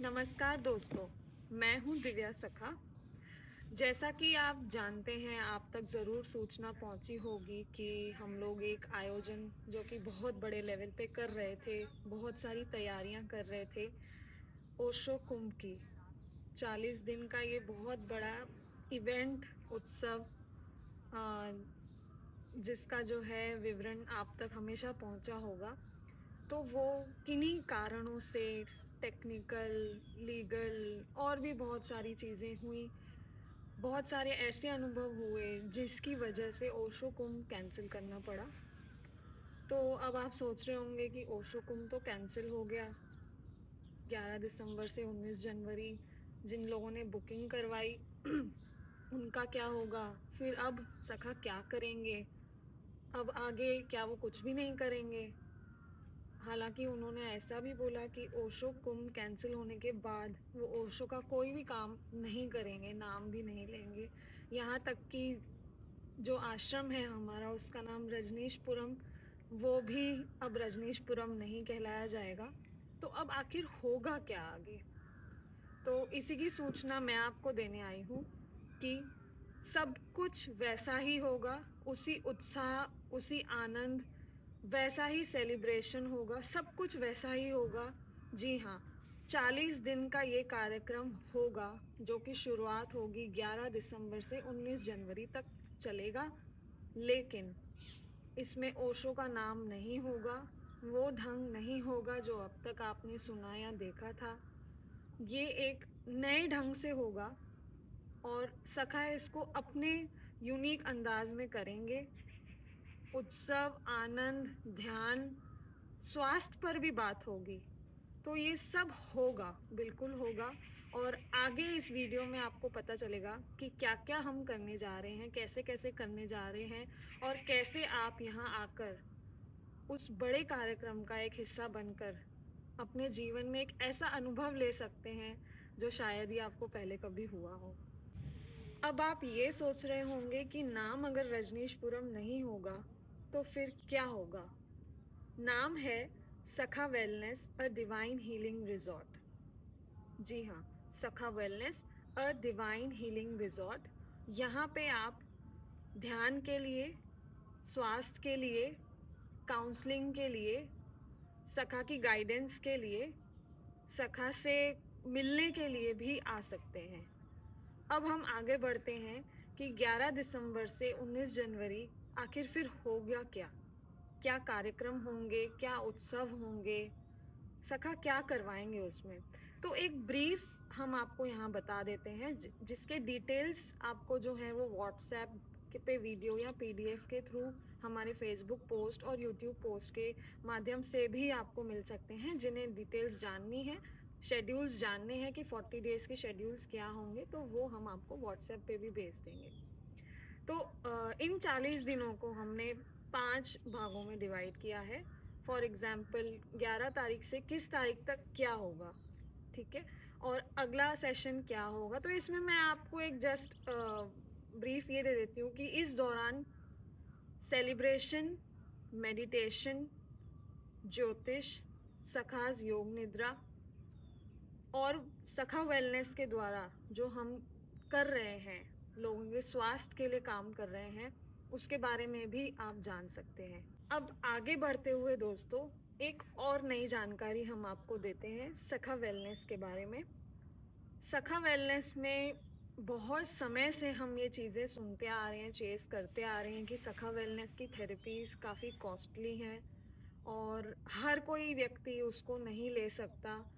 नमस्कार दोस्तों, मैं हूँ दिव्या सखा। जैसा कि आप जानते हैं, आप तक ज़रूर सूचना पहुँची होगी कि हम लोग एक आयोजन जो कि बहुत बड़े लेवल पे कर रहे थे, बहुत सारी तैयारियां कर रहे थे, ओशो कुंभ की। 40 दिन का ये बहुत बड़ा इवेंट, उत्सव, अ, जिसका जो है विवरण आप तक हमेशा पहुँचा होगा। तो वो किन्हीं कारणों से टेक्निकल, लीगल और भी बहुत सारी चीज़ें हुई। बहुत सारे ऐसे अनुभव हुए जिसकी वजह से ओशो कुंभ कैंसल करना पड़ा। तो अब आप सोच रहे होंगे कि ओशो कुंभ तो कैंसल हो गया, 11 दिसंबर से 19 जनवरी जिन लोगों ने बुकिंग करवाई उनका क्या होगा? फिर अब सखा क्या करेंगे? अब आगे क्या वो कुछ भी नहीं करेंगे? हालाँकि उन्होंने ऐसा भी बोला कि ओशो कुंभ कैंसल होने के बाद वो ओशो का कोई भी काम नहीं करेंगे, नाम भी नहीं लेंगे। यहाँ तक कि जो आश्रम है हमारा उसका नाम रजनीशपुरम, वो भी अब रजनीशपुरम नहीं कहलाया जाएगा। तो अब आखिर होगा क्या आगे? तो इसी की सूचना मैं आपको देने आई हूँ कि सब कुछ वैसा ही होगा, उसी उत्साह, उसी आनंद, वैसा ही सेलिब्रेशन होगा, सब कुछ वैसा ही होगा। जी हाँ, 40 दिन का ये कार्यक्रम होगा, जो कि शुरुआत होगी 11 दिसंबर से 19 जनवरी तक चलेगा। लेकिन इसमें ओशो का नाम नहीं होगा, वो ढंग नहीं होगा जो अब तक आपने सुना या देखा था। ये एक नए ढंग से होगा और सखा इसको अपने यूनिक अंदाज में करेंगे। उत्सव, आनंद, ध्यान, स्वास्थ्य पर भी बात होगी। तो ये सब होगा, बिल्कुल होगा। और आगे इस वीडियो में आपको पता चलेगा कि क्या-क्या हम करने जा रहे हैं, कैसे-कैसे करने जा रहे हैं और कैसे आप यहाँ आकर उस बड़े कार्यक्रम का एक हिस्सा बनकर अपने जीवन में एक ऐसा अनुभव ले सकते हैं, जो शायद ही आपको पहले कभी हुआ हो। अब आप ये सोच रहे होंगे कि नाम अगर रजनीशपुरम नहीं होगा, तो फिर क्या होगा? नाम है Sakha wellness a divine healing resort. जी हाँ, Sakha wellness a divine healing resort. यहाँ पे आप ध्यान के लिए, स्वास्थ्य के लिए, काउंसलिंग के लिए, सखा की गाइडेंस के लिए, सखा से मिलने के लिए भी आ सकते हैं। अब हम आगे बढ़ते हैं कि 11 दिसंबर से 19 जनवरी आखिर फिर होगा क्या? क्या कार्यक्रम होंगे? क्या उत्सव होंगे? सखा क्या करवाएँगे उसमें? तो एक ब्रीफ हम आपको यहाँ बता देते हैं जिसके डिटेल्स आपको जो है वो व्हाट्सएप के पे वीडियो या पीडीएफ के थ्रू हमारे फेसबुक पोस्ट और यूट्यूब पोस्ट के माध्यम से भी आपको मिल सकते हैं। जिन्हें डिटेल्स जाननी है, शेड्यूल्स जानने हैं कि 40 डेज़ के शेड्यूल्स क्या होंगे, तो वो हम आपको व्हाट्सएप पे भी भेज देंगे। तो इन 40 दिनों को हमने 5 भागों में डिवाइड किया है। फॉर एग्ज़ाम्पल 11 तारीख से किस तारीख तक क्या होगा, ठीक है? और अगला सेशन क्या होगा? तो इसमें मैं आपको एक जस्ट ब्रीफ ये दे देती हूँ कि इस दौरान सेलिब्रेशन, मेडिटेशन, ज्योतिष, सखाज़ योग निद्रा और सखा वेलनेस के द्वारा जो हम कर रहे हैं, लोगों के स्वास्थ्य के लिए काम कर रहे हैं, उसके बारे में भी आप जान सकते हैं। अब आगे बढ़ते हुए दोस्तों, एक और नई जानकारी हम आपको देते हैं सखा वेलनेस के बारे में। सखा वेलनेस में बहुत समय से हम ये चीज़ें सुनते आ रहे हैं, चेज़ करते आ रहे हैं कि सखा वेलनेस की थेरेपीज़ काफ़ी कॉस्टली हैं और हर कोई व्यक्ति उसको नहीं ले सकता।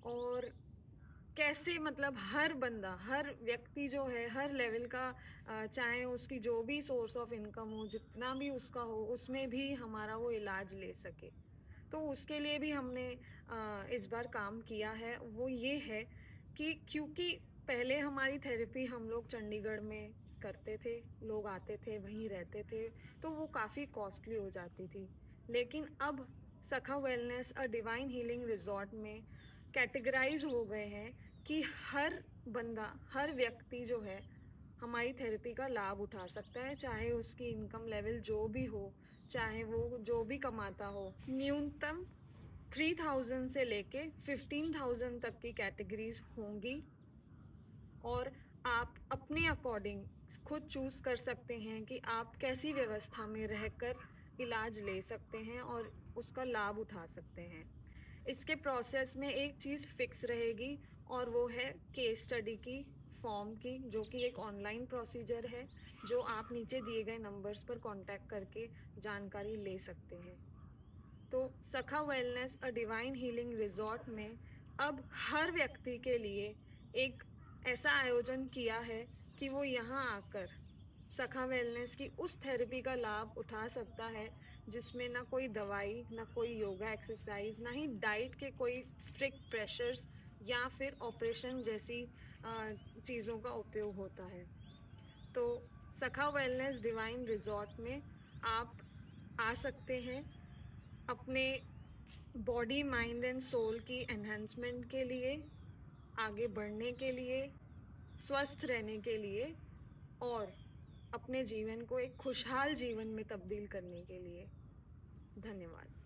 और कैसे, मतलब हर बंदा, हर व्यक्ति जो है, हर लेवल का, चाहे उसकी जो भी सोर्स ऑफ इनकम हो, जितना भी उसका हो, उसमें भी हमारा वो इलाज ले सके। तो उसके लिए भी हमने इस बार काम किया है। वो ये है कि क्योंकि पहले हमारी थेरेपी हम लोग चंडीगढ़ में करते थे, लोग आते थे, वहीं रहते थे, तो वो काफ़ी कॉस्टली हो जाती थी। लेकिन अब सखा wellness a divine healing resort में कैटेगराइज़ हो गए हैं कि हर बंदा, हर व्यक्ति जो है, हमारी थेरेपी का लाभ उठा सकता है, चाहे उसकी इनकम लेवल जो भी हो, चाहे वो जो भी कमाता हो। न्यूनतम 3000 से लेके 15,000 तक की कैटेगरीज होंगी और आप अपने अकॉर्डिंग खुद चूज़ कर सकते हैं कि आप कैसी व्यवस्था में रहकर इलाज ले सकते हैं और उसका लाभ उठा सकते हैं। इसके प्रोसेस में एक चीज़ फिक्स रहेगी और वो है केस स्टडी की फॉर्म की, जो कि एक ऑनलाइन प्रोसीजर है, जो आप नीचे दिए गए नंबर्स पर कांटेक्ट करके जानकारी ले सकते हैं। तो सखा wellness a divine healing resort में अब हर व्यक्ति के लिए एक ऐसा आयोजन किया है कि वो यहाँ आकर सखा वेलनेस की उस थेरेपी का लाभ उठा सकता है जिसमें ना कोई दवाई, ना कोई योगा एक्सरसाइज, ना ही डाइट के कोई स्ट्रिक्ट प्रेशर्स या फिर ऑपरेशन जैसी चीज़ों का उपयोग होता है। तो सखा वेलनेस डिवाइन रिजॉर्ट में आप आ सकते हैं अपने बॉडी, माइंड एंड सोल की एनहांसमेंट के लिए, आगे बढ़ने के लिए, स्वस्थ रहने के लिए और अपने जीवन को एक खुशहाल जीवन में तब्दील करने के लिए। धन्यवाद।